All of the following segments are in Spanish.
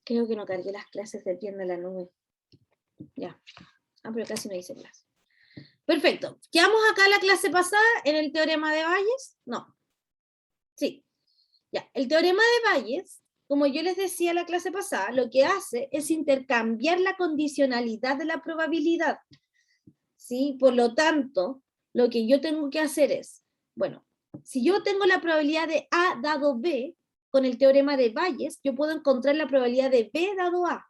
Creo que no cargué las clases del viernes a la nube. Ya. Pero casi no hice clase. Perfecto. ¿Quedamos acá la clase pasada en el teorema de Bayes? No. Sí. Ya. El teorema de Bayes, como yo les decía la clase pasada, lo que hace es intercambiar la condicionalidad de la probabilidad. ¿Sí? Por lo tanto, lo que yo tengo que hacer es, bueno, si yo tengo la probabilidad de A dado B, con el teorema de Bayes, yo puedo encontrar la probabilidad de B dado A.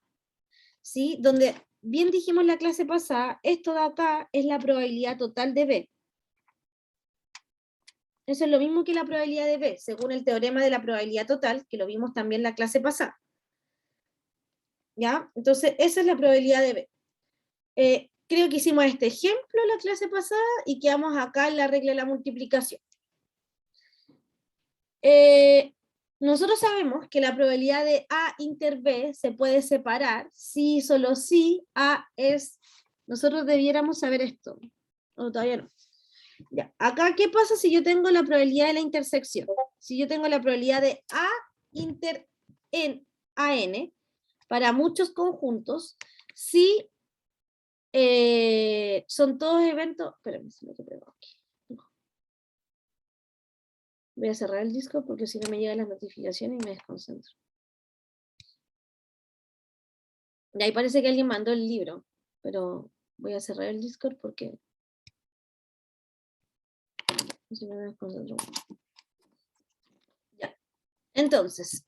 ¿Sí? Donde, bien dijimos en la clase pasada, esto de acá es la probabilidad total de B. Eso es lo mismo que la probabilidad de B, según el teorema de la probabilidad total, que lo vimos también en la clase pasada. ¿Ya? Entonces, esa es la probabilidad de B. Creo que hicimos este ejemplo en la clase pasada y quedamos acá en la regla de la multiplicación. Nosotros sabemos que la probabilidad de A inter B se puede separar si solo si A es... Nosotros debiéramos saber esto. O todavía no. Ya. Acá, ¿qué pasa si yo tengo la probabilidad de la intersección? Si yo tengo la probabilidad de A inter en AN para muchos conjuntos, si son todos eventos... Espérame, se me quedó aquí. Voy a cerrar el disco porque si no me llegan las notificaciones y me desconcentro. Y ahí parece que alguien mandó el libro, pero voy a cerrar el Discord porque si no me desconcentro. Ya. Entonces,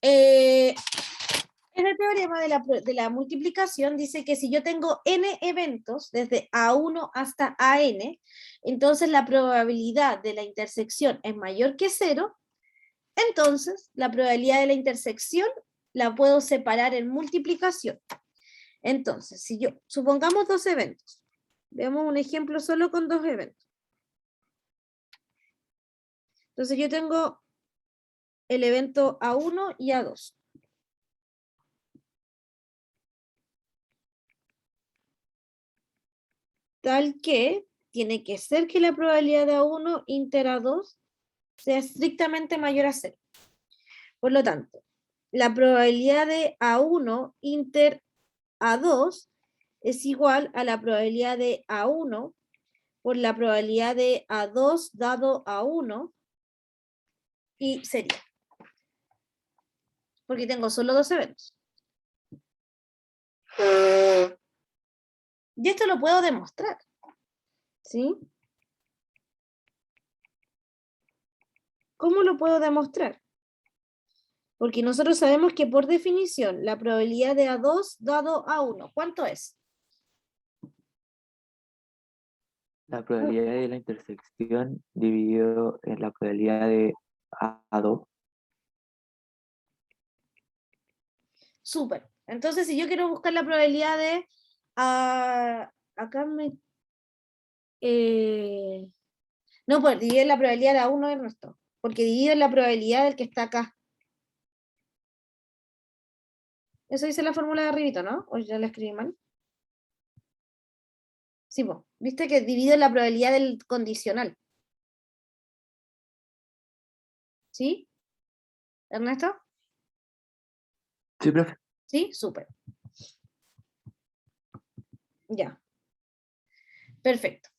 este teorema de la multiplicación dice que si yo tengo n eventos, desde A1 hasta AN, entonces la probabilidad de la intersección es mayor que 0, entonces la probabilidad de la intersección la puedo separar en multiplicación. Entonces, si yo, supongamos dos eventos, veamos un ejemplo solo con dos eventos. Entonces yo tengo el evento A1 y A2. Tal que tiene que ser que la probabilidad de A1 inter A2 sea estrictamente mayor a 0. Por lo tanto, la probabilidad de A1 inter A2 es igual a la probabilidad de A1 por la probabilidad de A2 dado A1 y sería. Porque tengo solo dos eventos. Y esto lo puedo demostrar. ¿Sí? ¿Cómo lo puedo demostrar? Porque nosotros sabemos que por definición la probabilidad de A2 dado A1, ¿cuánto es? La probabilidad de la intersección dividido en la probabilidad de A2. Súper. Entonces, si yo quiero buscar la probabilidad de... acá me... no, pues dividir la probabilidad de A1 del resto. Porque divido en la probabilidad del que está acá. Eso dice la fórmula de arribita, ¿no? ¿O ya la escribí mal? Sí, pues. ¿Viste que divido en la probabilidad del condicional? ¿Sí? ¿Ernesto? Sí, profe. ¿Sí? Súper. Ya. Perfecto.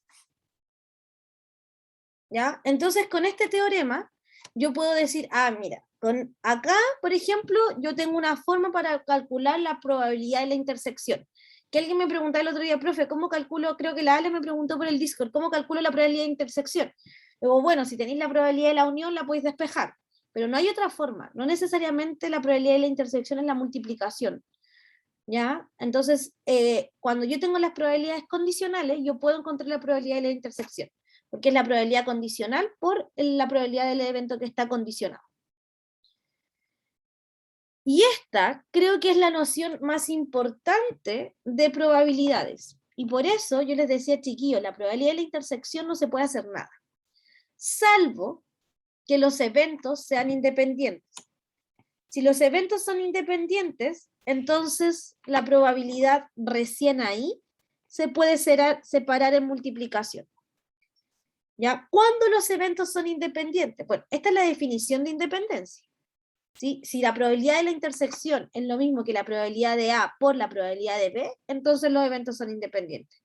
¿Ya? Entonces, con este teorema, yo puedo decir, mira, con acá, por ejemplo, yo tengo una forma para calcular la probabilidad de la intersección. Que alguien me preguntaba el otro día, profe, ¿cómo calculo? Creo que la Ale me preguntó por el Discord, ¿cómo calculo la probabilidad de intersección? Digo, bueno, si tenéis la probabilidad de la unión, la podéis despejar, pero no hay otra forma. No necesariamente la probabilidad de la intersección es la multiplicación. ¿Ya? Entonces, cuando yo tengo las probabilidades condicionales, yo puedo encontrar la probabilidad de la intersección, porque es la probabilidad condicional por la probabilidad del evento que está condicionado. Y esta creo que es la noción más importante de probabilidades. Y por eso yo les decía, chiquillos, la probabilidad de la intersección no se puede hacer nada, salvo que los eventos sean independientes. Si los eventos son independientes, entonces la probabilidad recién ahí se puede separar en multiplicación. ¿Ya? ¿Cuándo los eventos son independientes? Bueno, esta es la definición de independencia. ¿sí? Si la probabilidad de la intersección es lo mismo que la probabilidad de A por la probabilidad de B, entonces los eventos son independientes.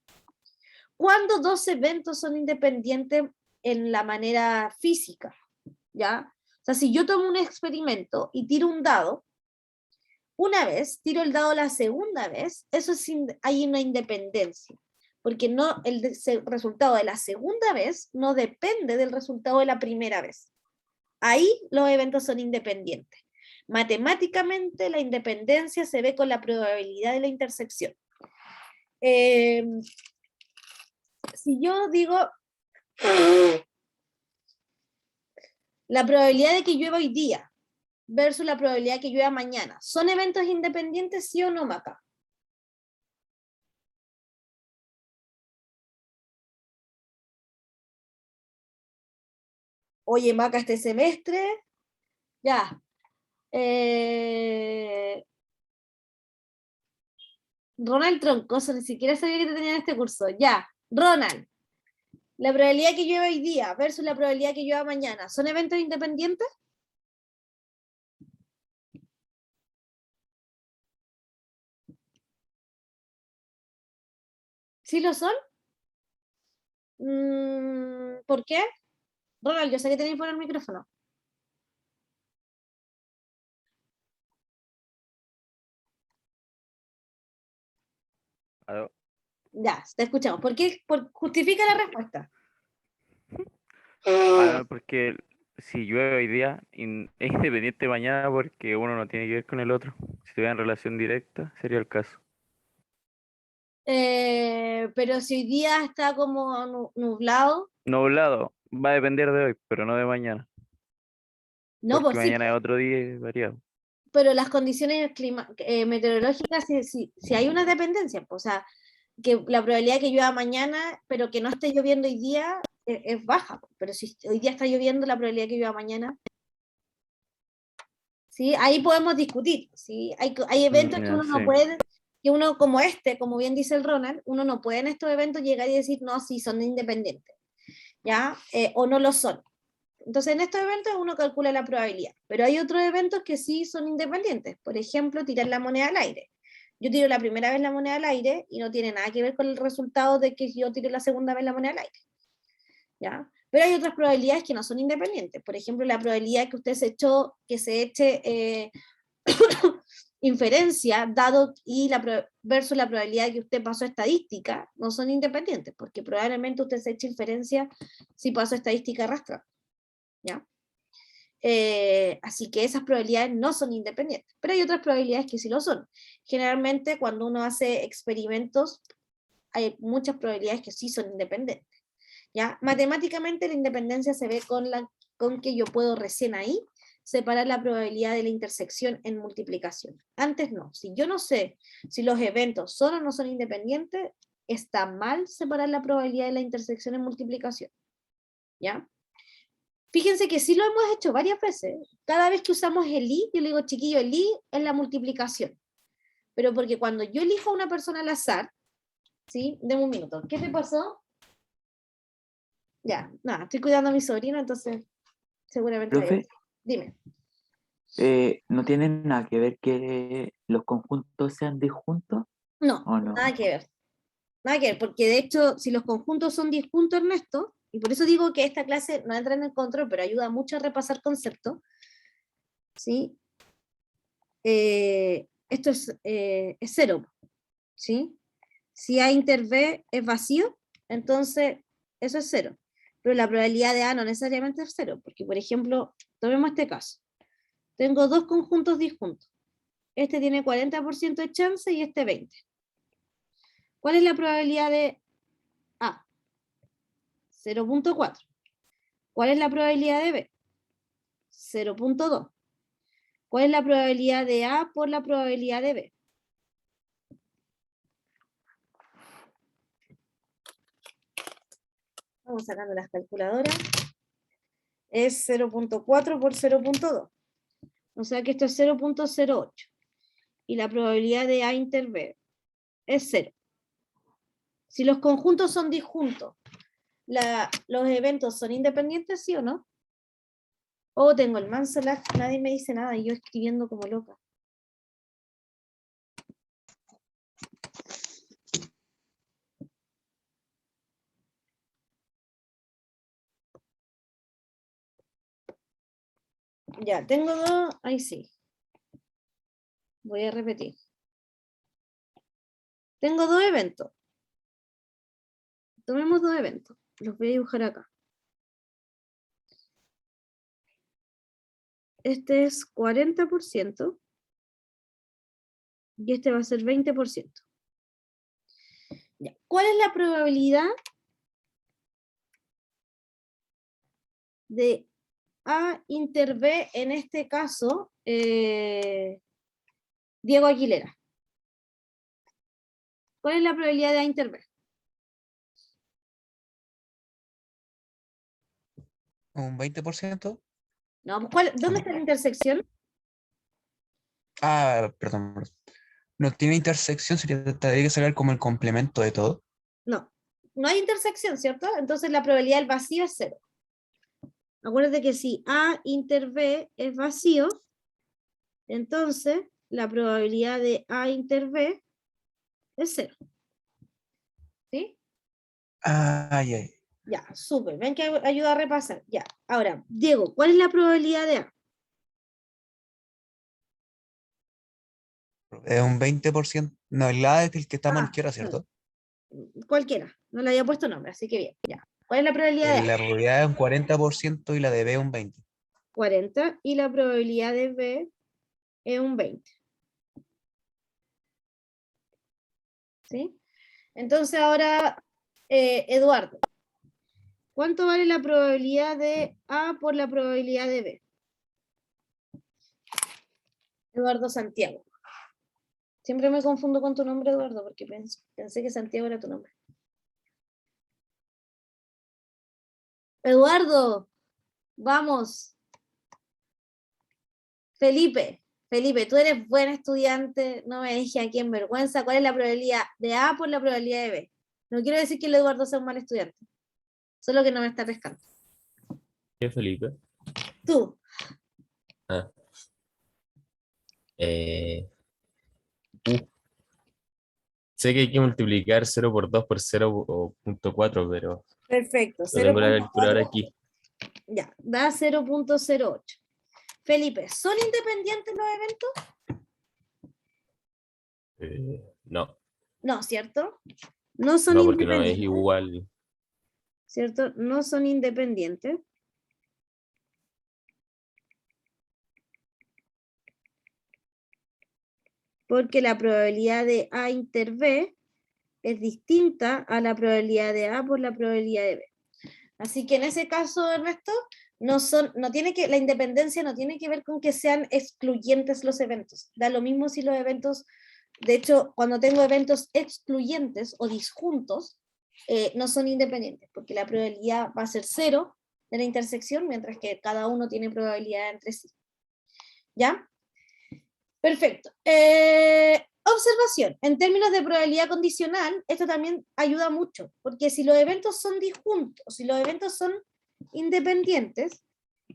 ¿Cuándo dos eventos son independientes en la manera física? ¿Ya? O sea, si yo tomo un experimento y tiro un dado, una vez, tiro el dado la segunda vez, eso es hay una independencia, porque no, el resultado de la segunda vez no depende del resultado de la primera vez. Ahí los eventos son independientes. Matemáticamente la independencia se ve con la probabilidad de la intersección. Si yo digo la probabilidad de que llueva hoy día versus la probabilidad de que llueva mañana, ¿son eventos independientes, sí o no, Maca? Oye, Maca, este semestre, ya. Ronald Troncoso, ni siquiera sabía que te tenían este curso. Ya, Ronald, la probabilidad que llueva hoy día versus la probabilidad que llueva mañana, ¿son eventos independientes? ¿Sí lo son? ¿Por qué? Ronald, yo sé que tenéis por el micrófono. ¿Aló? Ya, te escuchamos. ¿Por qué? Justifica la respuesta. No, porque si llueve hoy día, es independiente mañana porque uno no tiene que ver con el otro. Si tuvieran relación directa, sería el caso. Pero si hoy día está como nublado, Nublado, va a depender de hoy, pero no de mañana. no, Porque pues sí, mañana es otro día y variado. pero las condiciones meteorológicas, si hay una dependencia, pues, o sea, que la probabilidad de que llueva mañana, pero que no esté lloviendo hoy día, es baja, pues. Pero si hoy día está lloviendo, la probabilidad de que llueva mañana, ¿sí? Ahí podemos discutir, ¿sí? Hay eventos que Ya, uno no sí. puede, que uno como este, como bien dice el Ronald, uno no puede en estos eventos llegar y decir, no, sí, son independientes, ¿ya? O no lo son. Entonces, en estos eventos uno calcula la probabilidad, pero hay otros eventos que sí son independientes. Por ejemplo, tirar la moneda al aire. Yo tiro la primera vez la moneda al aire y no tiene nada que ver con el resultado de que yo tire la segunda vez la moneda al aire, ¿ya? Pero hay otras probabilidades que no son independientes. Por ejemplo, la probabilidad que usted que se eche inferencia, dado versus la probabilidad de que usted pasó estadística, no son independientes, porque probablemente usted se eche inferencia si pasó estadística arrastrada, ¿ya? Así que esas probabilidades no son independientes, pero hay otras probabilidades que sí lo son. Generalmente cuando uno hace experimentos, hay muchas probabilidades que sí son independientes, ¿ya? Matemáticamente la independencia se ve con que yo puedo recién ahí separar la probabilidad de la intersección en multiplicación. Antes no. Si yo no sé si los eventos son o no son independientes, está mal separar la probabilidad de la intersección en multiplicación, ¿ya? Fíjense que sí lo hemos hecho varias veces. Cada vez que usamos el i, yo le digo, chiquillo, el i es la multiplicación. Pero porque cuando yo elijo a una persona al azar, ¿sí? Deme un minuto. ¿Qué te pasó? Ya, nada, estoy cuidando a mi sobrino, entonces seguramente vaya a Profe, decir. Dime. ¿no tienen nada que ver que los conjuntos sean disjuntos No, o nada no? que ver. Nada que ver, porque de hecho, si los conjuntos son disjuntos, Ernesto, y por eso digo que esta clase no entra en el control, pero ayuda mucho a repasar conceptos, ¿sí? Esto es cero, ¿sí? Si A inter B es vacío, entonces eso es cero. Pero la probabilidad de A no necesariamente es cero, porque por ejemplo, tomemos este caso. Tengo dos conjuntos disjuntos. Este tiene 40% de chance y este 20%. ¿Cuál es la probabilidad de A? 0.4. ¿Cuál es la probabilidad de B? 0.2. ¿Cuál es la probabilidad de A por la probabilidad de B? Vamos sacando las calculadoras. Es 0.4 por 0.2. O sea que esto es 0.08. Y la probabilidad de A inter B es 0. Si los conjuntos son disjuntos, ¿los eventos son independientes, sí o no? Oh, tengo el manso lag, nadie me dice nada y yo escribiendo como loca. Ya, tengo dos, ahí sí. Voy a repetir. Tengo dos eventos. Tomemos dos eventos. Los voy a dibujar acá. Este es 40% y este va a ser 20%. Ya. ¿Cuál es la probabilidad de A inter B, en este caso, Diego Aguilera? ¿Cuál es la probabilidad de A inter B? Un 20%. No, ¿dónde está la intersección? Ah, perdón. No tiene intersección, tendría que sacar como el complemento de todo. No, no hay intersección, ¿cierto? Entonces la probabilidad del vacío es 0. Acuérdate que si A inter B es vacío, entonces la probabilidad de A inter B es 0. ¿Sí? Ay, ay. Ya, súper. Ven que ayuda a repasar. Ya. Ahora, Diego, ¿cuál es la probabilidad de A? Es un 20%. No, el A es el que está a mano Ah, izquierda, ¿cierto? cualquiera. No le había puesto nombre, así que bien. Ya. ¿Cuál es la probabilidad de A? La probabilidad es un 40% y la de B es un 20%. 40 y la probabilidad de B es un 20. ¿Sí? Entonces ahora, Eduardo, ¿cuánto vale la probabilidad de A por la probabilidad de B? Eduardo Santiago. Siempre me confundo con tu nombre, Eduardo, porque pensé que Santiago era tu nombre. Eduardo, vamos. Felipe, tú eres buen estudiante, no me dejes aquí en vergüenza. ¿Cuál es la probabilidad de A por la probabilidad de B? No quiero decir que el Eduardo sea un mal estudiante, solo que no me está pescando. ¿Qué Felipe? Tú, Ah, eh, uh, sé que hay que multiplicar 0 por 2 por 0 o punto 4, pero perfecto, no tengo la calculadora 0.4, aquí. ya, da 0.08. Felipe, ¿son independientes los eventos? No, No, ¿cierto? No son no, porque no es independientes, igual. ¿cierto? No son independientes. Porque la probabilidad de A inter B es distinta a la probabilidad de A por la probabilidad de B. Así que en ese caso, Ernesto, la independencia no tiene que ver con que sean excluyentes los eventos. Da lo mismo si los eventos, de hecho, cuando tengo eventos excluyentes o disjuntos, no son independientes, porque la probabilidad va a ser 0 de la intersección, mientras que cada uno tiene probabilidad entre sí. ¿Ya? Perfecto. Observación. En términos de probabilidad condicional, esto también ayuda mucho, porque si los eventos son disjuntos, si los eventos son independientes,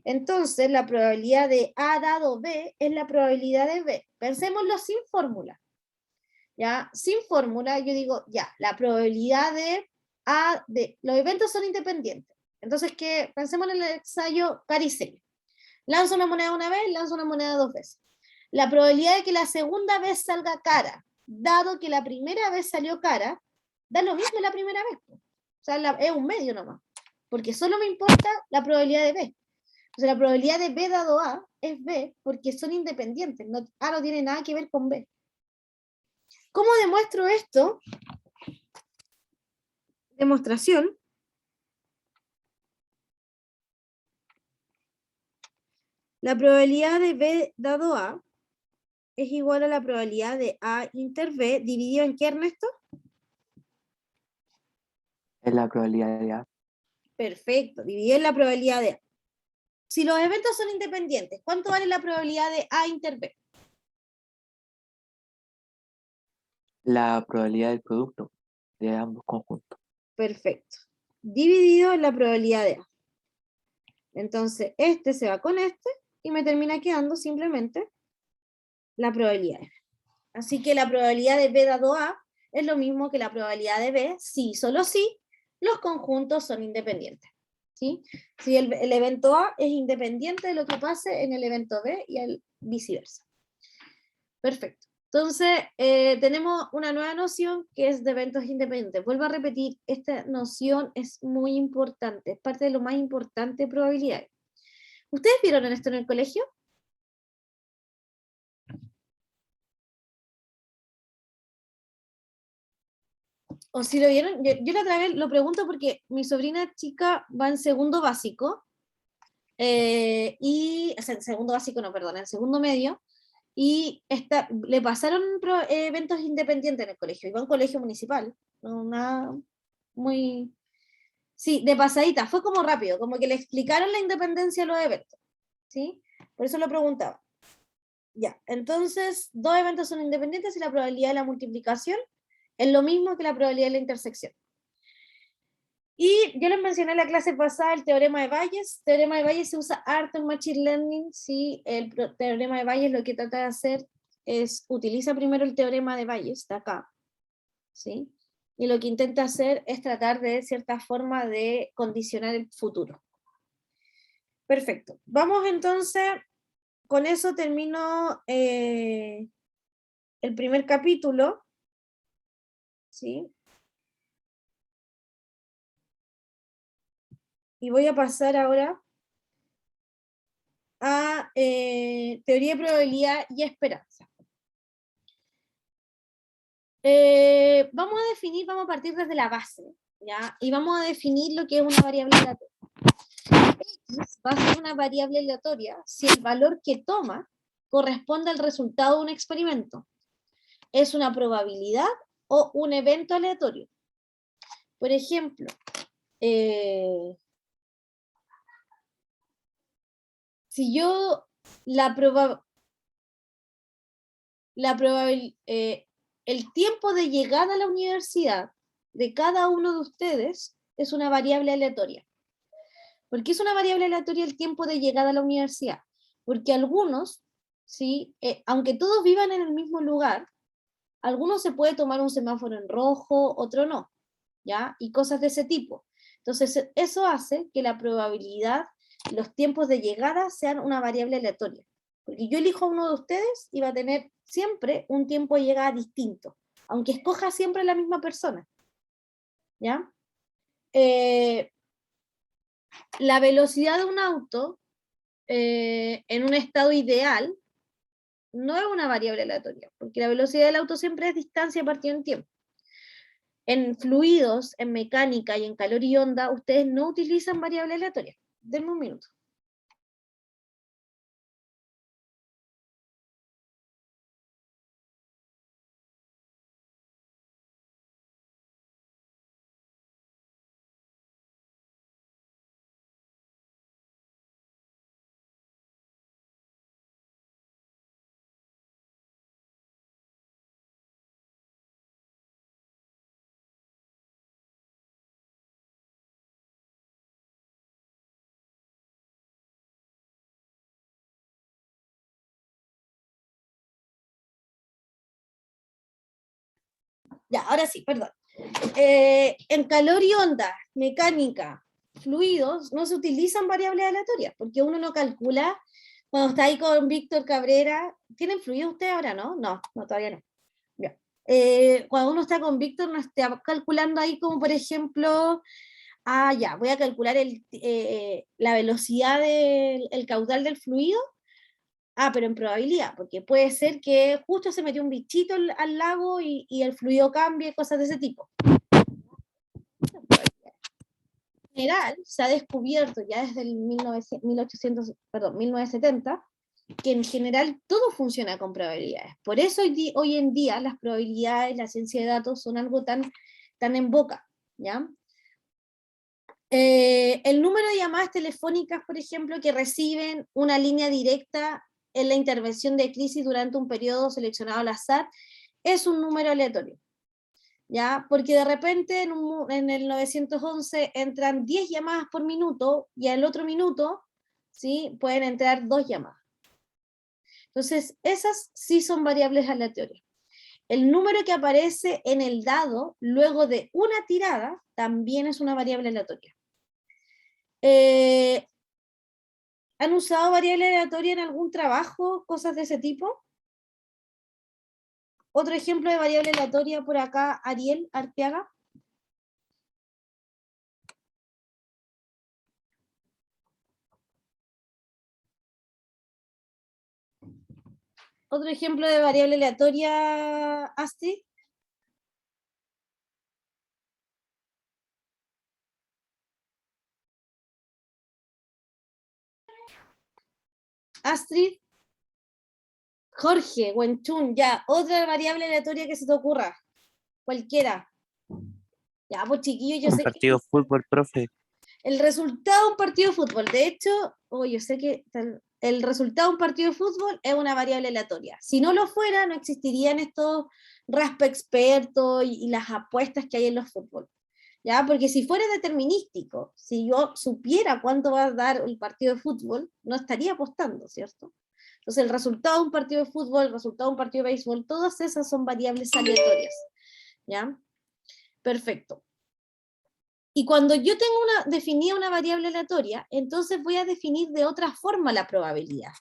entonces la probabilidad de A dado B es la probabilidad de B. Pensémoslo sin fórmula. ¿Ya? Sin fórmula, yo digo, ya, la probabilidad de A de... Los eventos son independientes. Entonces, ¿qué? Pensemos en el ensayo Caricel. Lanzo una moneda una vez, lanzo una moneda dos veces. La probabilidad de que la segunda vez salga cara, dado que la primera vez salió cara, da lo mismo la primera vez. O sea, es un medio nomás. Porque solo me importa la probabilidad de B. O sea, la probabilidad de B dado A es B porque son independientes. A no tiene nada que ver con B. ¿Cómo demuestro esto? Demostración. La probabilidad de B dado A es igual a la probabilidad de A inter B dividido en ¿qué, Ernesto? Es la probabilidad de A. Perfecto, dividido en la probabilidad de A. Si los eventos son independientes, ¿cuánto vale la probabilidad de A inter B? La probabilidad del producto de ambos conjuntos. Perfecto. Dividido en la probabilidad de A. Entonces, este se va con este y me termina quedando simplemente la probabilidad de B. Así que la probabilidad de B dado A es lo mismo que la probabilidad de B si, solo si, los conjuntos son independientes. ¿Sí? Si el evento A es independiente de lo que pase en el evento B y el viceversa. Perfecto. Entonces, tenemos una nueva noción que es de eventos independientes. Vuelvo a repetir, esta noción es muy importante, es parte de lo más importante de probabilidades. ¿Ustedes vieron esto en el colegio? O si lo vieron, yo la otra vez lo pregunto porque mi sobrina chica va en segundo básico, o sea, en segundo básico no, perdón, en segundo medio, y le pasaron eventos independientes en el colegio, iba a un colegio municipal, no nada muy... Sí, de pasadita, fue como rápido, como que le explicaron la independencia de los eventos, ¿sí? Por eso lo preguntaba. Ya, entonces, dos eventos son independientes y la probabilidad de la multiplicación es lo mismo que la probabilidad de la intersección. Y yo les mencioné en la clase pasada el teorema de Bayes. El teorema de Bayes se usa harto en Machine Learning. ¿Sí? El teorema de Bayes lo que trata de hacer es, utiliza primero el teorema de Bayes, de acá, ¿sí? Y lo que intenta hacer es tratar de cierta forma de condicionar el futuro. Perfecto. Vamos entonces, con eso termino el primer capítulo, ¿sí? Y voy a pasar ahora a teoría de probabilidad y esperanza. Vamos a partir desde la base, ¿ya? Y vamos a definir lo que es una variable aleatoria. X va a ser una variable aleatoria si el valor que toma corresponde al resultado de un experimento. Es una probabilidad o un evento aleatorio. Por ejemplo, si yo el tiempo de llegada a la universidad de cada uno de ustedes es una variable aleatoria. ¿Por qué es una variable aleatoria el tiempo de llegada a la universidad? Porque algunos, ¿sí? Aunque todos vivan en el mismo lugar, algunos se puede tomar un semáforo en rojo, otro no, ¿ya? Y cosas de ese tipo. Entonces, eso hace que la probabilidad, los tiempos de llegada sean una variable aleatoria. Porque yo elijo a uno de ustedes y va a tener siempre un tiempo de llegada distinto, aunque escoja siempre la misma persona, ¿ya? La velocidad de un auto en un estado ideal no es una variable aleatoria, porque la velocidad del auto siempre es distancia partido en tiempo. En fluidos, en mecánica y en calor y onda, ustedes no utilizan variable aleatoria. Denme un minuto. Ya, ahora sí, perdón. En calor y onda, mecánica, fluidos, no se utilizan variables aleatorias, porque uno no calcula, cuando está ahí con Víctor Cabrera, ¿tienen fluido ustedes ahora, no? No, todavía no. Ya. Cuando uno está con Víctor, no está calculando ahí como, por ejemplo, ya, voy a calcular la velocidad del caudal del fluido. Pero en probabilidad, porque puede ser que justo se metió un bichito al lago y el fluido cambie, cosas de ese tipo. En general, se ha descubierto ya desde el 1970 que en general todo funciona con probabilidades. Por eso hoy en día las probabilidades, la ciencia de datos son algo tan en boca, ¿ya? El número de llamadas telefónicas, por ejemplo, que reciben una línea directa en la intervención de crisis durante un periodo seleccionado al azar, es un número aleatorio, ¿ya? Porque de repente en el 911 entran 10 llamadas por minuto y al otro minuto ¿sí? Pueden entrar 2 llamadas. Entonces, esas sí son variables aleatorias. El número que aparece en el dado luego de una tirada también es una variable aleatoria. ¿Han usado variable aleatoria en algún trabajo? Cosas de ese tipo. Otro ejemplo de variable aleatoria por acá, Ariel Arteaga. Otro ejemplo de variable aleatoria, Astrid. Astrid. Jorge, Wenchun, ya. Otra variable aleatoria que se te ocurra. Cualquiera. Ya, pues chiquillos, yo Un sé que partido de fútbol, profe. el resultado de un partido de fútbol, de hecho, yo sé que el resultado de un partido de fútbol es una variable aleatoria. Si no lo fuera, no existirían estos raspa expertos y las apuestas que hay en los fútbol. ¿Ya? Porque si fuera determinístico, si yo supiera cuánto va a dar el partido de fútbol, no estaría apostando, ¿cierto? Entonces, el resultado de un partido de fútbol, el resultado de un partido de béisbol, todas esas son variables aleatorias. ¿Ya? Perfecto. Y cuando yo tengo definida una variable aleatoria, entonces voy a definir de otra forma la probabilidad.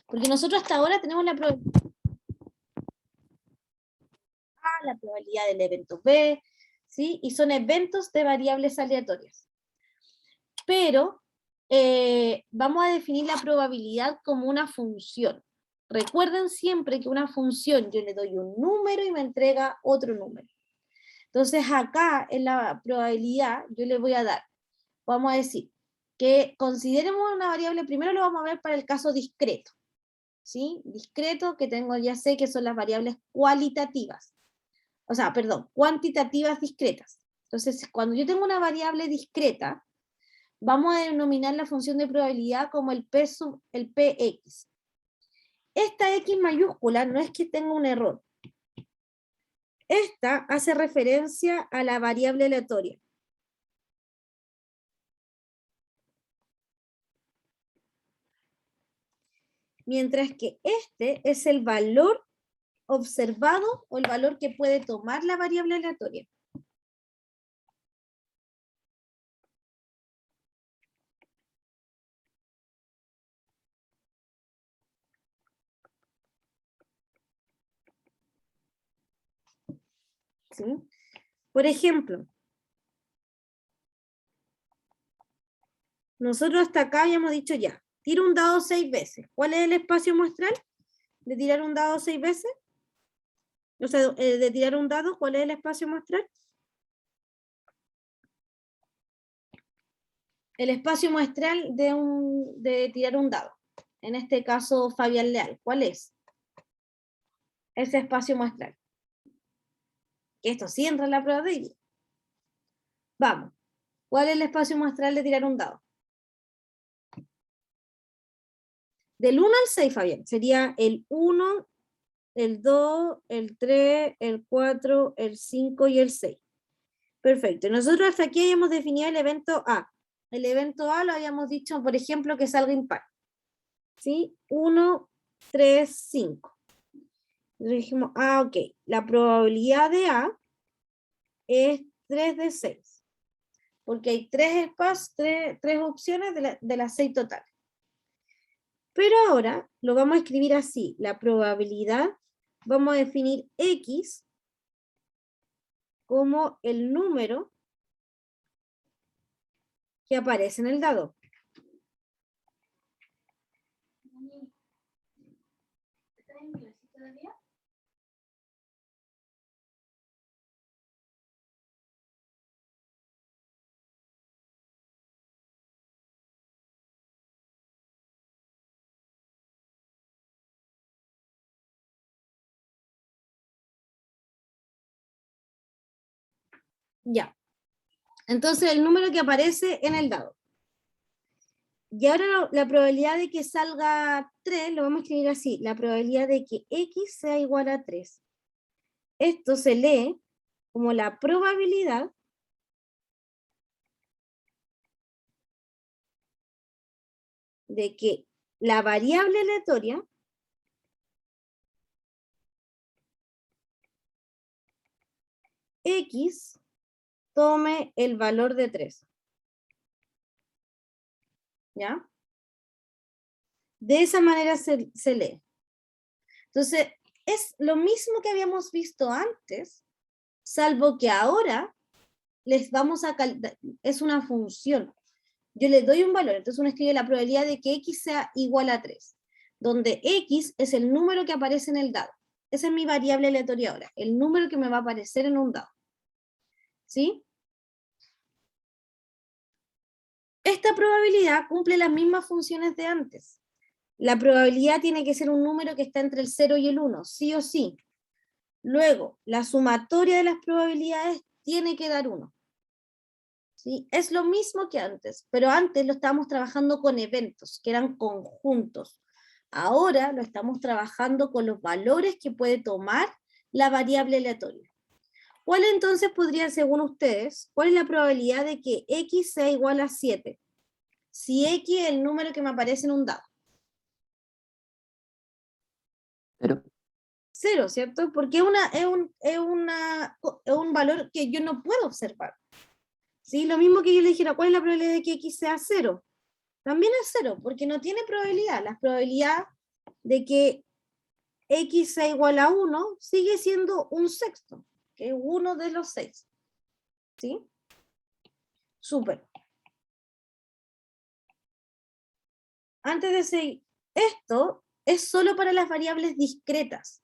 Porque nosotros hasta ahora tenemos la probabilidad A, la probabilidad del evento B, ¿sí? Y son eventos de variables aleatorias. Pero vamos a definir la probabilidad como una función. Recuerden siempre que una función yo le doy un número y me entrega otro número. Entonces acá en la probabilidad yo le voy a dar, vamos a decir, que consideremos una variable, primero lo vamos a ver para el caso discreto, ¿sí? Discreto, que tengo, ya sé que son las variables cualitativas, o sea, perdón, cuantitativas discretas. Entonces, cuando yo tengo una variable discreta, vamos a denominar la función de probabilidad como el px. Esta x mayúscula no es que tenga un error. Esta hace referencia a la variable aleatoria. Mientras que este es el valor observado o el valor que puede tomar la variable aleatoria. ¿Sí? Por ejemplo, nosotros hasta acá habíamos dicho ya, tiro un dado 6 veces. ¿Cuál es el espacio muestral de tirar un dado 6 veces? O sea, de tirar un dado, ¿cuál es el espacio muestral? El espacio muestral de tirar un dado. En este caso, Fabián Leal. ¿Cuál es? Ese espacio muestral. Esto sí entra en la prueba de ello. Vamos. ¿Cuál es el espacio muestral de tirar un dado? Del 1 al 6, Fabián. Sería el 1, el 2, el 3, el 4, el 5 y el 6. Perfecto. Nosotros hasta aquí habíamos definido el evento A. El evento A lo habíamos dicho, por ejemplo, que salga impar. ¿Sí? 1, 3, 5. Entonces dijimos, ok, la probabilidad de A es 3 de 6. Porque hay 3 espacios, 3 opciones de las 6 totales. Pero ahora lo vamos a escribir así. La probabilidad, vamos a definir X como el número que aparece en el dado. Ya. Entonces el número que aparece en el dado. Y ahora la probabilidad de que salga 3, lo vamos a escribir así, la probabilidad de que X sea igual a 3. Esto se lee como la probabilidad de que la variable aleatoria X tome el valor de 3. ¿Ya? De esa manera se lee. Entonces, es lo mismo que habíamos visto antes, salvo que ahora les vamos a es una función. Yo le doy un valor, entonces uno escribe la probabilidad de que X sea igual a 3, donde X es el número que aparece en el dado. Esa es mi variable aleatoria ahora, el número que me va a aparecer en un dado. ¿Sí? Esta probabilidad cumple las mismas funciones de antes. La probabilidad tiene que ser un número que está entre el 0 y el 1, sí o sí. Luego, la sumatoria de las probabilidades tiene que dar 1. ¿Sí? Es lo mismo que antes, pero antes lo estábamos trabajando con eventos, que eran conjuntos. Ahora lo estamos trabajando con los valores que puede tomar la variable aleatoria. ¿Cuál entonces podría, según ustedes, cuál es la probabilidad de que X sea igual a 7? Si X es el número que me aparece en un dado. 0. 0, ¿cierto? Porque es un valor que yo no puedo observar. ¿Sí? Lo mismo que yo le dijera, ¿cuál es la probabilidad de que X sea 0? También es 0, porque no tiene probabilidad. La probabilidad de que X sea igual a 1 sigue siendo un sexto, que es uno de los 6. ¿Sí? Súper. Antes de seguir, esto es solo para las variables discretas.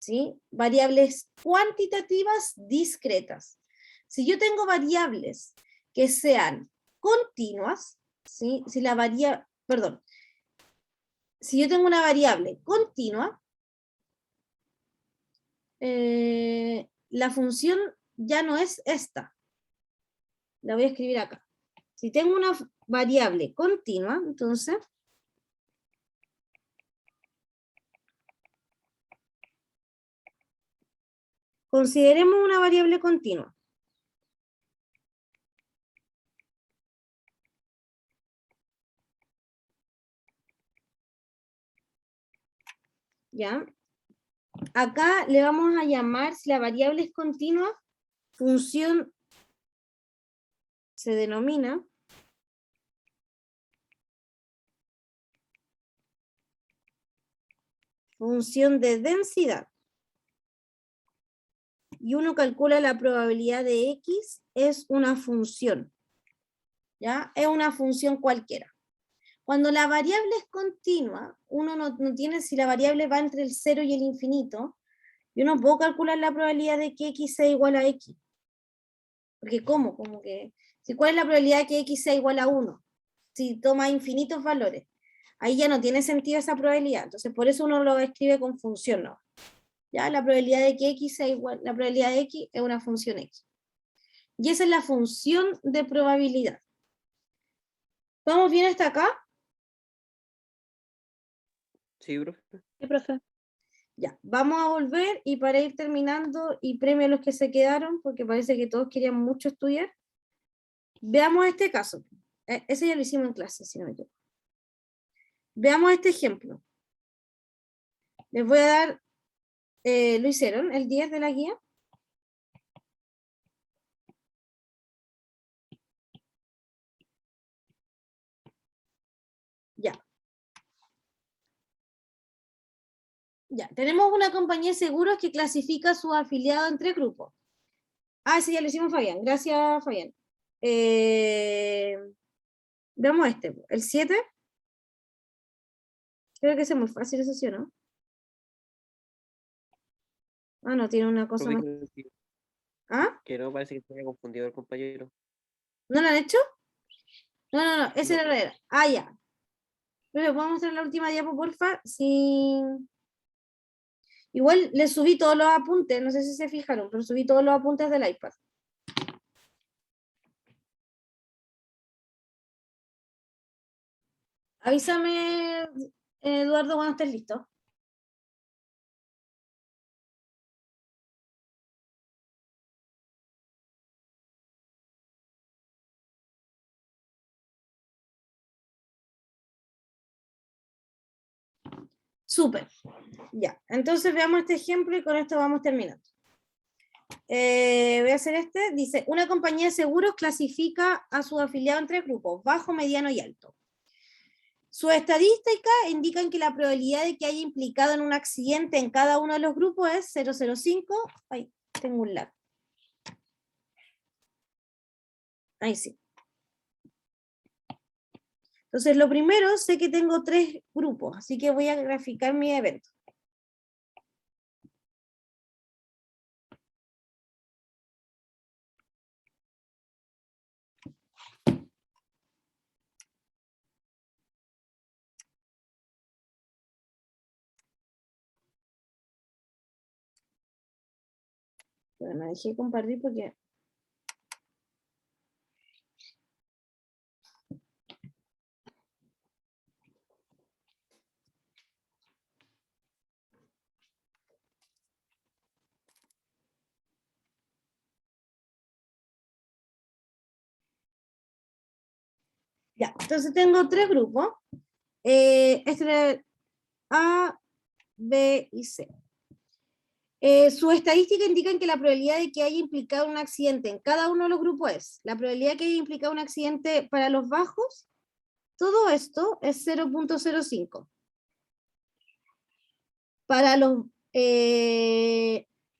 ¿Sí? Variables cuantitativas discretas. Si yo tengo variables que sean continuas, ¿sí? Si yo tengo una variable continua, la función ya no es esta. La voy a escribir acá. Si tengo una variable continua, entonces consideremos una variable continua. ¿Ya? Acá le vamos a llamar, si la variable es continua, función se denomina función de densidad. Y uno calcula la probabilidad de X, es una función. ¿Ya? Es una función cualquiera. Cuando la variable es continua, uno no tiene, si la variable va entre el 0 y el infinito, yo no puedo calcular la probabilidad de que X sea igual a X. Porque ¿cómo? Como que, ¿cuál es la probabilidad de que X sea igual a 1? Si toma infinitos valores. Ahí ya no tiene sentido esa probabilidad. Entonces, por eso uno lo escribe con función, ¿no? ¿Ya? La probabilidad de que X sea igual, la probabilidad de X es una función X. Y esa es la función de probabilidad. ¿Vamos bien hasta acá? Sí, profe. Sí, profe. Ya, vamos a volver y para ir terminando y premio a los que se quedaron, porque parece que todos querían mucho estudiar. Veamos este caso. Ese ya lo hicimos en clase, si no me equivoco. Veamos este ejemplo. Les voy a dar, ¿lo hicieron? El 10 de la guía. Ya. Ya, tenemos una compañía de seguros que clasifica a sus afiliados entre grupos. Ah, sí, ya lo hicimos, Fabián. Gracias, Fabián. Veamos este, el 7. Creo que ese es muy fácil, eso sí, ¿o no? Ah, no, tiene una cosa Profe, más. ¿Ah? que no, parece que se había confundido el compañero. ¿No lo han hecho? No, ese No. era. Ah, ya. Pero ¿puedo mostrar la última diapo, porfa? Sí. Igual le subí todos los apuntes, no sé si se fijaron, pero subí todos los apuntes del iPad. Avísame, Eduardo, cuando estés listo. Súper. Ya, entonces veamos este ejemplo y con esto vamos terminando. Voy a hacer este. Dice, una compañía de seguros clasifica a sus afiliados en 3 grupos, bajo, mediano y alto. Sus estadísticas indican que la probabilidad de que haya implicado en un accidente en cada uno de los grupos es 0,05. Ay, tengo un lag. Ahí sí. Entonces, lo primero, sé que tengo 3 grupos, así que voy a graficar mi evento. Pero me dejé compartir porque... Ya, entonces tengo 3 grupos. Este es A, B y C. Sus estadísticas indican que la probabilidad de que haya implicado un accidente en cada uno de los grupos es, la probabilidad de que haya implicado un accidente para los bajos, todo esto es 0,05. Para los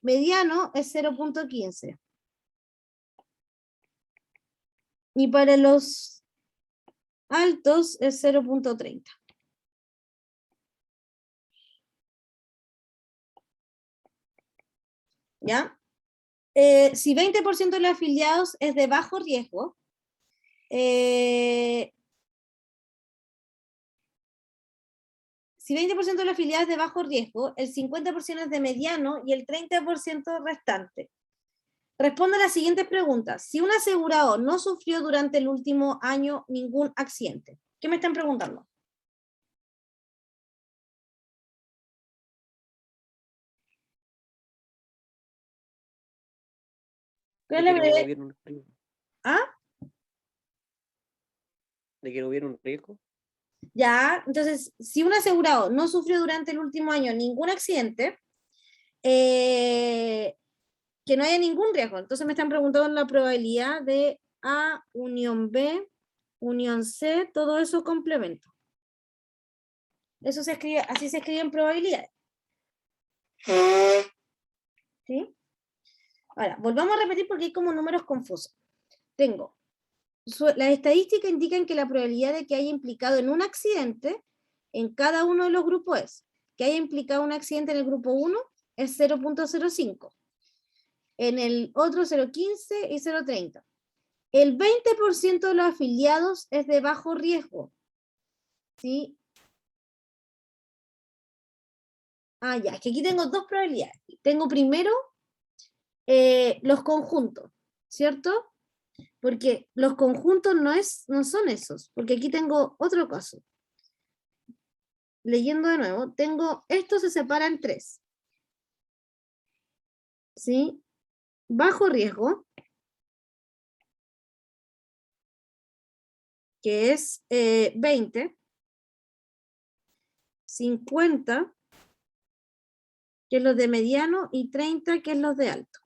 medianos es 0,15. Y para los altos es 0,30. ¿Ya? Si 20% de los afiliados es de bajo riesgo, si 20% de los afiliados es de bajo riesgo, el 50% es de mediano y el 30% restante. Responde a las siguientes preguntas. Si un asegurado no sufrió durante el último año ningún accidente, ¿qué me están preguntando? De ¿Cuál que es no la hubiera un riesgo. ¿Ah? De que no hubiera un riesgo. Ya, entonces, si un asegurado no sufrió durante el último año ningún accidente, que no haya ningún riesgo. Entonces me están preguntando la probabilidad de A, unión B, unión C, todo eso complemento. Eso se escribe, así se escriben probabilidades. ¿Sí? Ahora, volvamos a repetir porque hay como números confusos. Tengo, las estadísticas indican que la probabilidad de que haya implicado en un accidente en cada uno de los grupos es, que haya implicado un accidente en el grupo 1 es 0,05. En el otro 0,15 y 0,30. El 20% de los afiliados es de bajo riesgo. ¿Sí? Ah, ya, es que aquí tengo 2 probabilidades. Tengo primero los conjuntos, ¿cierto? Porque los conjuntos no son esos, porque aquí tengo otro caso. Leyendo de nuevo, tengo, estos se separan en 3. ¿Sí? Bajo riesgo, que es 20, 50, que es los de mediano, y 30, que es los de alto.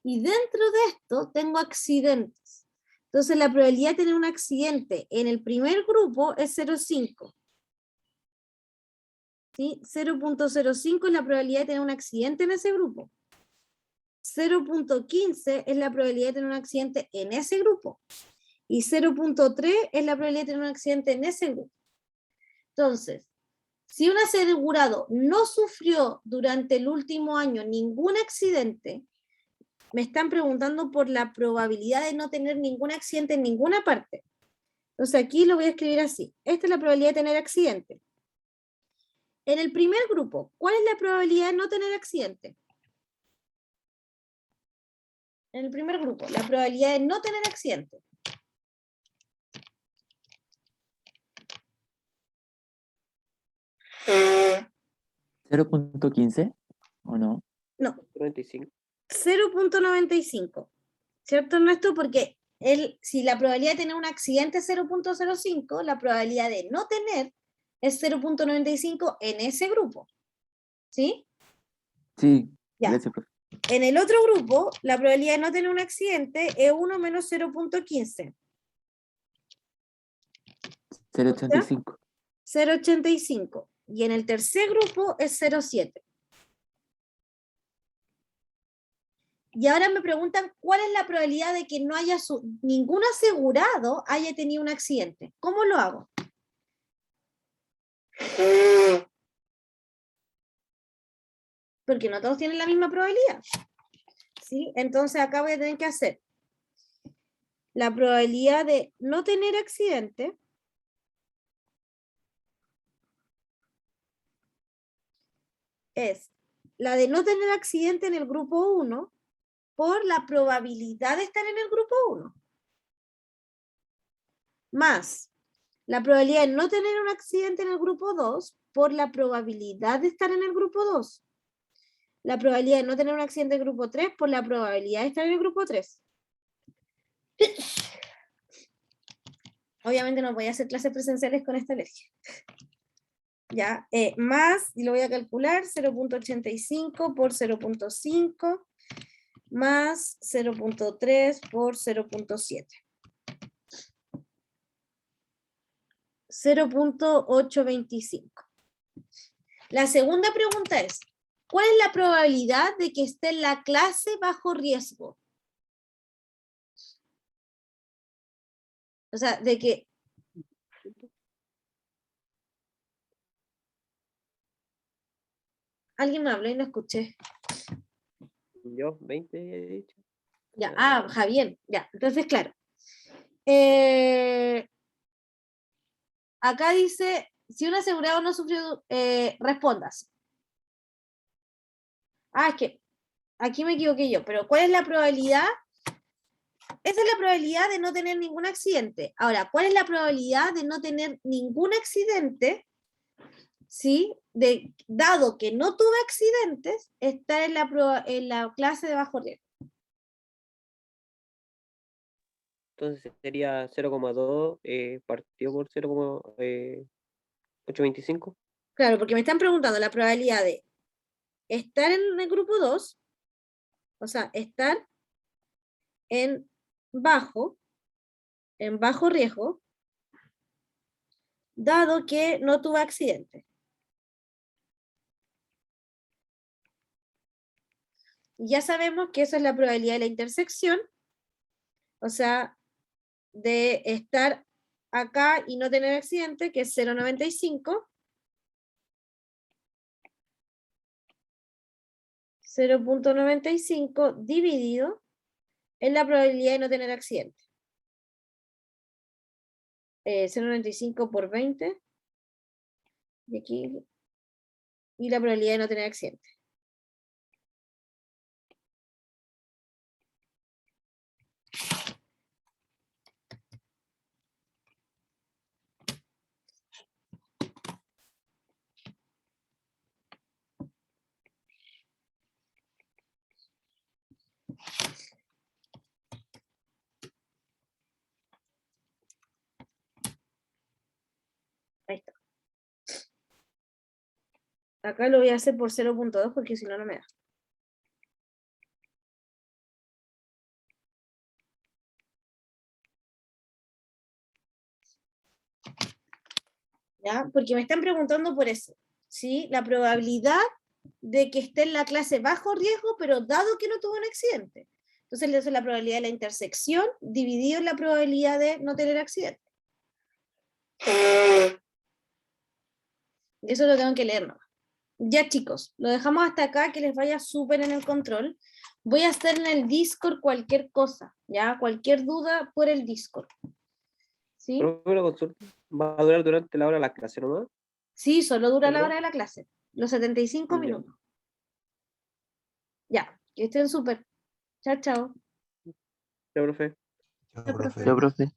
Y dentro de esto tengo accidentes. Entonces la probabilidad de tener un accidente en el primer grupo es 0,5. ¿Sí? 0,05 es la probabilidad de tener un accidente en ese grupo. 0,15 es la probabilidad de tener un accidente en ese grupo. Y 0,3 es la probabilidad de tener un accidente en ese grupo. Entonces, si un asegurado no sufrió durante el último año ningún accidente, me están preguntando por la probabilidad de no tener ningún accidente en ninguna parte. Entonces aquí lo voy a escribir así. Esta es la probabilidad de tener accidente. En el primer grupo, ¿cuál es la probabilidad de no tener accidente? En el primer grupo, la probabilidad de no tener accidente. ¿0,15 o no? No, 95. 0,95. ¿Cierto, Ernesto? Porque si la probabilidad de tener un accidente es 0,05, la probabilidad de no tener es 0.95 en ese grupo. ¿Sí? Sí, Ya. gracias, profe. En el otro grupo, la probabilidad de no tener un accidente es 1 menos 0.15. 0.85. 0.85. Y en el tercer grupo es 0.7. Y ahora me preguntan cuál es la probabilidad de que no haya ningún asegurado haya tenido un accidente. ¿Cómo lo hago? Porque no todos tienen la misma probabilidad. ¿Sí? Entonces acá voy a tener que hacer la probabilidad de no tener accidente es la de no tener accidente en el grupo 1 por la probabilidad de estar en el grupo 1, más la probabilidad de no tener un accidente en el grupo 2 por la probabilidad de estar en el grupo 2, la probabilidad de no tener un accidente en el grupo 3 por la probabilidad de estar en el grupo 3. Obviamente no voy a hacer clases presenciales con esta alergia. Ya, más, y lo voy a calcular, 0.85 por 0.5 más 0.3 por 0.7. 0.825. La segunda pregunta es, ¿cuál es la probabilidad de que esté en la clase bajo riesgo? O sea, de que... Alguien me habló y no escuché. Yo, 20 he dicho. Ya, Javier, ya, entonces claro. Acá dice, si un asegurado no sufrió, respondas. Es que aquí me equivoqué yo, pero ¿cuál es la probabilidad? Esa es la probabilidad de no tener ningún accidente. Ahora, ¿cuál es la probabilidad de no tener ningún accidente? ¿Sí? Dado que no tuve accidentes, estar en la clase de bajo riesgo. Entonces sería 0,2 partido por 0,825. Claro, porque me están preguntando la probabilidad de estar en el grupo 2, o sea, estar en bajo riesgo, dado que no tuve accidente. Ya sabemos que esa es la probabilidad de la intersección, o sea, de estar acá y no tener accidente, que es 0.95, 0.95 dividido en la probabilidad de no tener accidente. 0.95 por 20, y aquí, y la probabilidad de no tener accidente. Ahí está. Acá lo voy a hacer por 0.2 porque si no, no me da. ¿Ya? Porque me están preguntando por eso. ¿Sí? La probabilidad de que esté en la clase bajo riesgo, pero dado que no tuvo un accidente. Entonces le hace la probabilidad de la intersección dividido en la probabilidad de no tener accidente. Y eso lo tengo que leer, ¿no? Ya, chicos, lo dejamos hasta acá, que les vaya súper en el control. Voy a hacer en el Discord cualquier cosa, ¿ya? Cualquier duda por el Discord. ¿Sí? Pero una consulta. ¿Va a durar durante la hora de la clase nomás? Sí, solo dura la ¿Verdad? hora de la clase, los 75 Ya. minutos. Ya, que estén súper. Chao, chao. Ya, profe. Chao, Chao, profe. profe. Yo, profe.